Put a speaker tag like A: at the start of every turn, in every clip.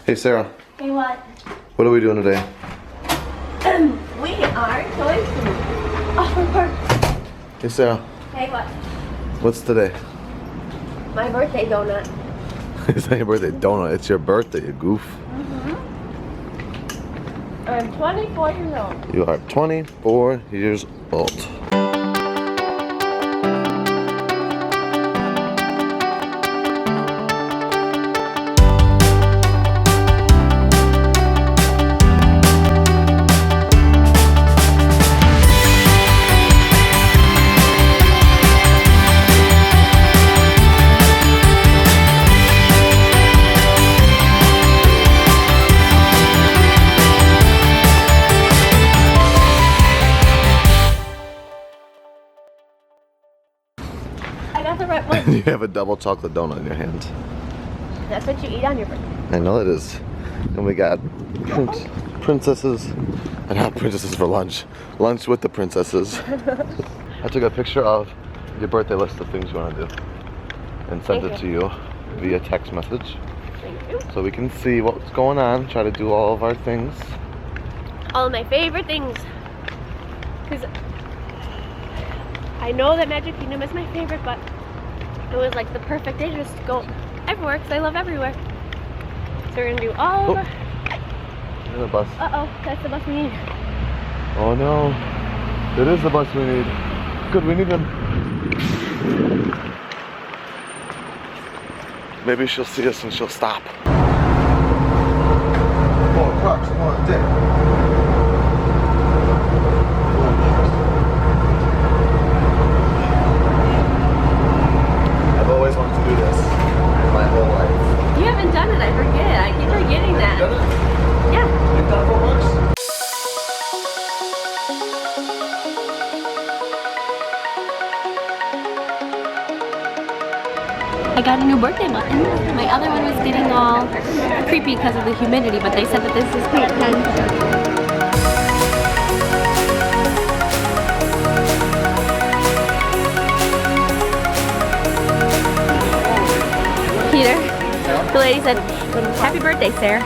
A: Hey Sarah.
B: Hey, what?
A: What are we doing today?
B: We are going to Offer Park.
A: Hey Sarah.
B: Hey, what?
A: What's today?
B: My birthday donut.
A: It's not your birthday donut, it's your birthday, you goof.
B: I'm 24 years old.
A: You are 24 years old.
B: I got the right one.
A: You have a double chocolate donut in your hand.
B: That's what you eat on your birthday.
A: I know it is. And we got princesses, not princesses for lunch. Lunch with the princesses. I took a picture of your birthday list of things you want to do and sent it to you via text message.
B: Thank you.
A: So we can see what's going on, try to do all of our things.
B: All of my favorite things. Because I know that Magic Kingdom is my favorite, but it was like the perfect day just to go everywhere because I love everywhere. So we're gonna do all of our...
A: There's a bus.
B: Uh-oh, that's the bus we need.
A: Oh no, it is the bus we need. Good, we need him. Maybe she'll see us and she'll stop. More trucks, more dick. I've always wanted to do this my whole life.
B: You haven't done it, I forget. I keep forgetting that.
A: Done it?
B: Yeah.
A: You've done 4 bucks?
B: I got a new birthday button. My other one was getting all creepy because of the humidity, but they said that this is great. Peter, the lady said, "Happy birthday, Sarah."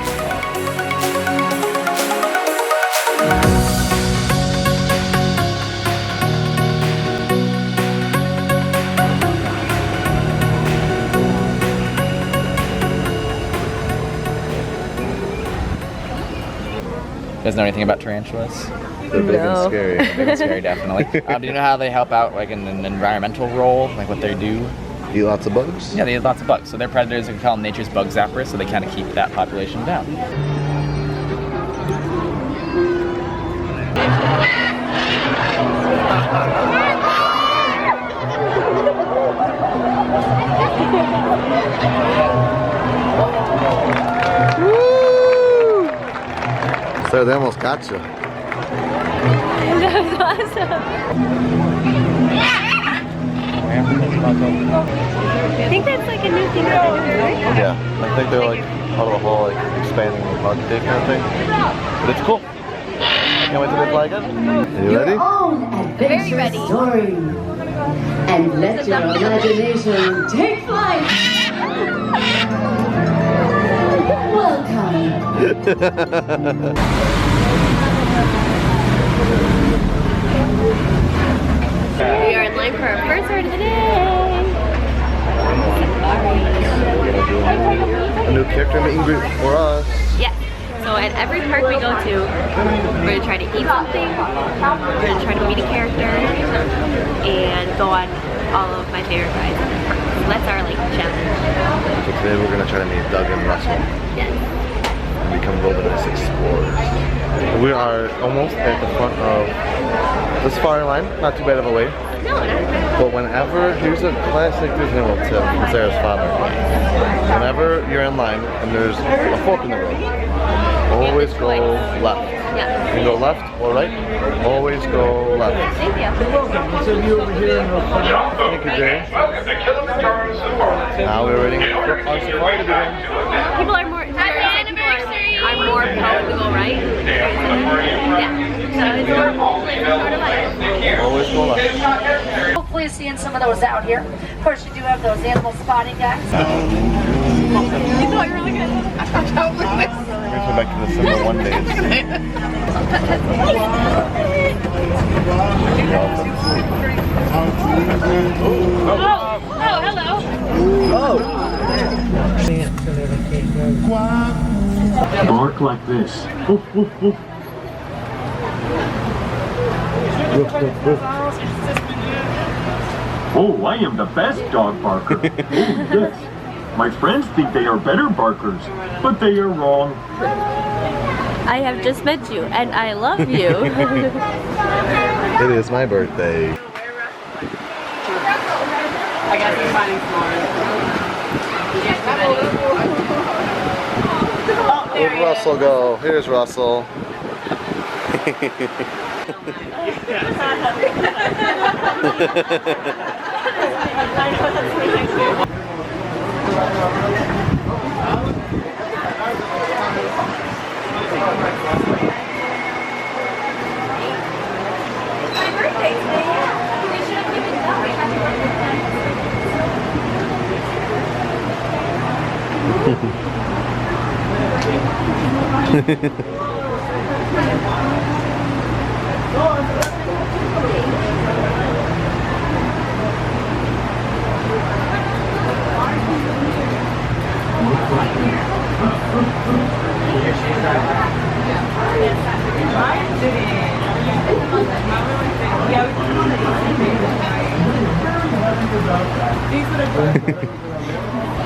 C: You guys know anything about tarantulas?
A: They're big and scary.
C: Big and scary, definitely. Do you know how they help out, like in an environmental role, like what they do?
A: Eat lots of bugs?
C: Yeah, they eat lots of bugs. So they're predators. We call them nature's bug zappers. So they kind of keep that population down.
A: So they almost got you.
B: That was awesome. I think that's like a new thing that they're doing, right?
A: Yeah, I think they're like part of the whole like expanding the bug day kind of thing. But it's cool. Can't wait till they fly again. Are you ready?
D: Your own adventure
B: ready.
D: story. And let your imagination take flight. Welcome.
B: We are in line for our first ride of the day.
A: A new character meet and greet for us.
B: Yes. So at every park we go to, we're going to try to eat something, we're going to try to meet a character, and go on all of my favorite rides. So that's our like challenge.
A: So today we're gonna try to meet Doug and Russell
B: Yes.
A: and become wilderness explorers. We are almost at the front of this far line, not too bad of a way.
B: No, not bad.
A: But whenever, here's a classic Disney World tip from Sarah's father. Whenever you're in line and there's a fork in the road, always go left.
B: Yeah.
A: You can go left or right, always go left.
B: Thank you.
A: Thank you, Jay. Now we're waiting for our safari to begin.
B: People are more, are more prone to go right. Yeah. So it's more sort of like.
A: Always go left.
E: Hopefully seeing some of those out here. Of course, you do have those animal spotting guys.
B: You thought you were looking at
A: Go back to the summer one days.
B: hello.
A: Oh!
F: Bark like this. Woof, woof, woof. Oh, I am the best dog barker. Oh, yes. My friends think they are better barkers, but they are wrong.
B: I have just met you and I love you.
A: It is my birthday.
G: I got some finding
A: Where'd Russell go? Here's Russell.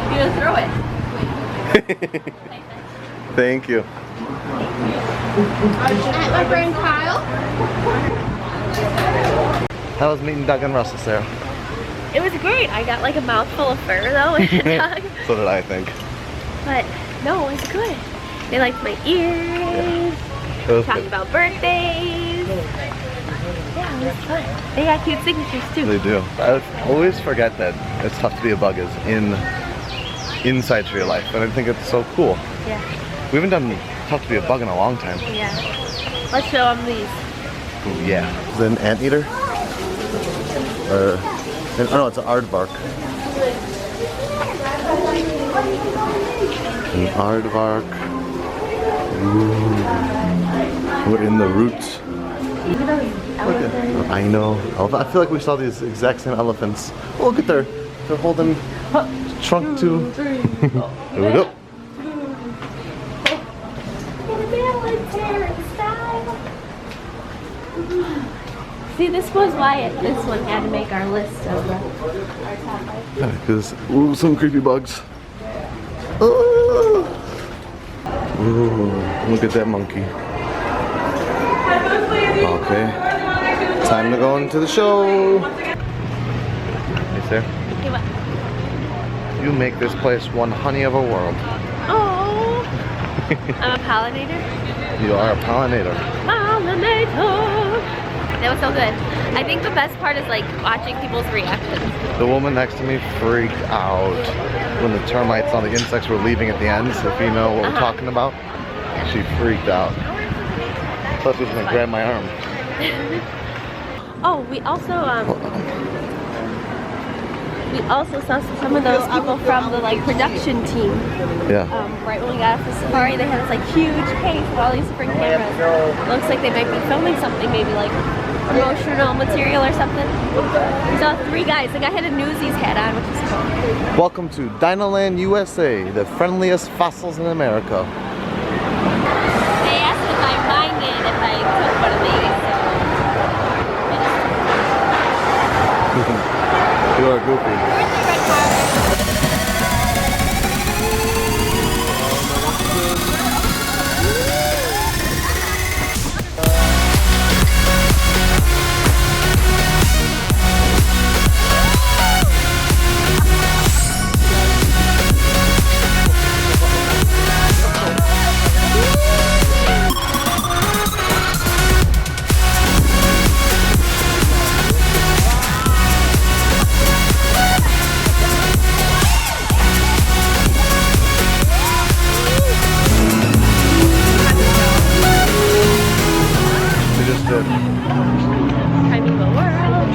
B: You gonna throw it?
A: Thank you.
H: My friend Kyle.
A: How was meeting Doug and Russell, Sarah?
B: It was great. I got like a mouthful of fur though.
A: So did I think.
B: But no, it was good. They liked my ears.
A: It was
B: Talking
A: good.
B: about birthdays. Yeah, it was fun. They got cute signatures too.
A: They do. I always forget that it's tough to be a bug is inside to your life, and I think it's so cool.
B: Yeah.
A: We haven't done tough to be a bug in a long time.
B: Yeah. Let's show them these.
A: Ooh, yeah. Is it an anteater? Oh no, it's an aardvark. An aardvark. Ooh. We're in the roots. Look at, I know. I feel like we saw these exact same elephants. Oh, look at they're holding trunk too. Hold up.
B: See, this was why this one had to make our list of our top 5.
A: Because, ooh, some creepy bugs. Ooh. Ooh, look at that monkey. Okay. Time to go into the show. Hey, Sarah.
B: Okay, what?
A: You make this place one honey of a world.
B: Oh, I'm a pollinator.
A: You are a pollinator.
B: Pollinator. That was so good. I think the best part is like watching people's reactions.
A: The woman next to me freaked out when the termites on the insects were leaving at the ends, if you know what we're talking about. She freaked out. Plus, she was gonna grab my arm.
B: Oh, we also saw some of those people from the like production team.
A: Yeah.
B: Right when we got off the safari, they had this like huge case with all these different cameras. Looks like they might be filming something, maybe like promotional material or something. We saw 3 guys. The guy had a Newsies hat on, which is cool.
A: Welcome to DinoLand USA, the friendliest fossils in America.
B: They asked if I minded if I took one of these.
A: You are goofy.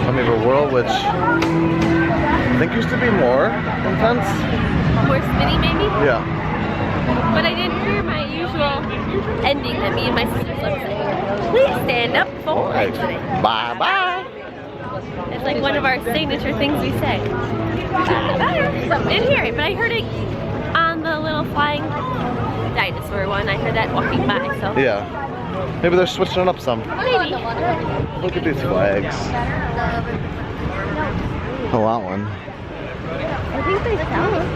A: Primeval World, which I think used to be more intense.
B: More spinny maybe?
A: Yeah.
B: But I didn't hear my usual ending that me and my sisters love saying. Please stand up for today.
A: Bye bye.
B: It's like one of our signature things we say. Bye bye. Didn't hear it, but I heard it on the little flying dinosaur one. I heard that walking by, so.
A: Yeah. Maybe they're switching it up some.
B: Maybe.
A: Look at these flags. I want one.
B: I think they sell them.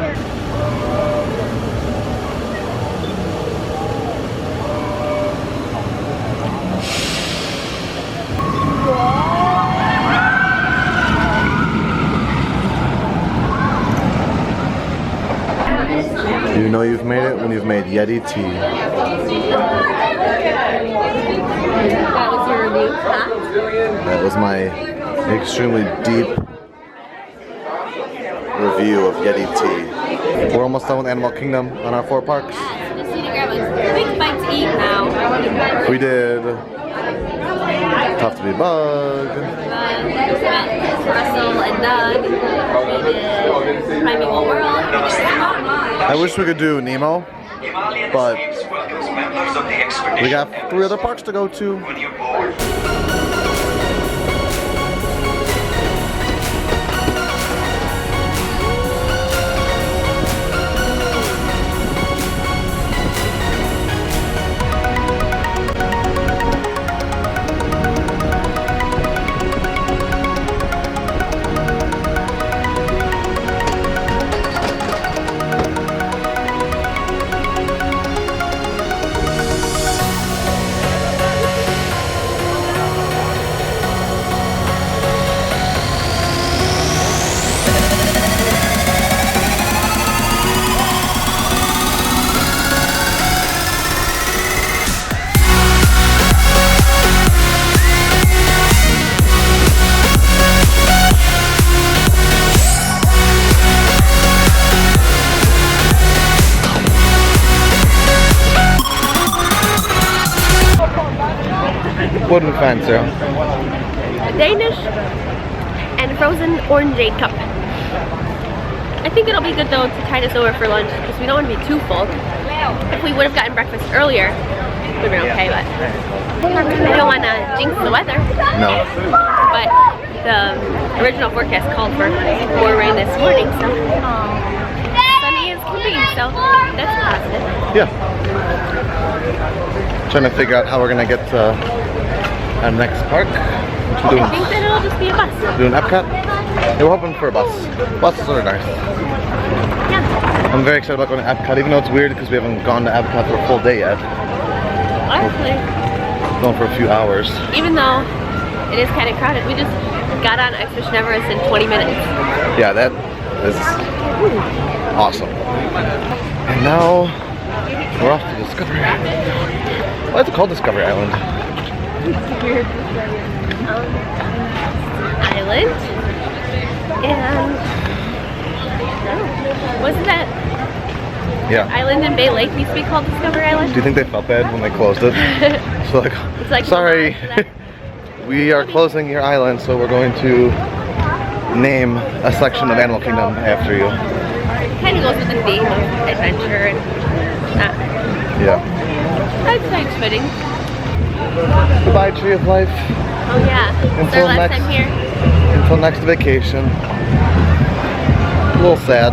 A: You know you've made it when you've made Yeti tea.
B: That was your review, huh?
A: That was my extremely deep review of Yeti tea. We're almost done with Animal Kingdom on our 4 parks.
B: Yeah, just need to grab a quick bite to eat now.
A: We did Tough to Be Bug.
B: Russell and Doug. We did Primeval World.
A: I wish we could do Nemo, but we got 3 other parks to go to. Wooden fence, yeah.
B: A Danish and frozen orangeade cup. I think it'll be good though to tide us over for lunch because we don't want to be too full. If we would have gotten breakfast earlier, it would have been okay, but I don't want to jinx the weather.
A: No.
B: But the original forecast called for more rain this morning, so sunny as can be, so that's positive.
A: Yeah. Trying to figure out how we're gonna get to our next park.
B: I think that it'll just be a bus.
A: Doing Epcot? Yeah, we're hoping for a bus. Buses are nice.
B: Yeah.
A: I'm very excited about going to Epcot, even though it's weird because we haven't gone to Epcot for a full day yet.
B: Actually,
A: Going for a few hours.
B: even though it is kind of crowded, we just got on Expedition Everest in 20 minutes.
A: Yeah, that is awesome. And now we're off to Discovery Island. Why is it called Discovery Island?
B: Island. And wasn't that
A: Yeah.
B: Island in Bay Lake used to be called Discovery Island?
A: Do you think they felt bad when they closed it? So like,
B: It's like,
A: sorry,
B: hold on to
A: we are closing your island, so we're going to name a section of Animal Kingdom after you.
B: It kind of goes with the theme of adventure and
A: Yeah.
B: I'd say it's fitting.
A: Goodbye, Tree of Life.
B: Oh yeah, it's our
A: Until
B: last
A: next-
B: time here.
A: Until next vacation. A little sad.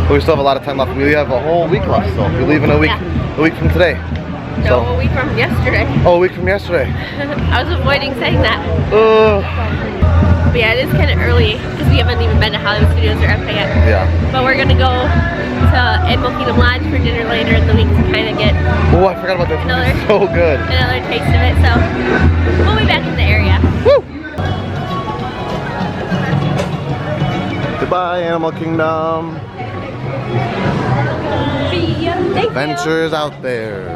A: But we still have a lot of time left. We have a whole week left still. We leave in a week from today.
B: No, a week from yesterday.
A: Oh, a week from yesterday.
B: I was avoiding saying that. But yeah, it is kind of early because we haven't even been to Hollywood Studios or Epcot yet.
A: Yeah.
B: But we're going to go to Animal Kingdom Lodge for dinner later in the week to kind of get
A: Oh, I forgot about that. It's so good.
B: another taste of it. So we'll be back in the area.
A: Woo! Goodbye, Animal Kingdom.
B: Thank you.
A: Adventures out there.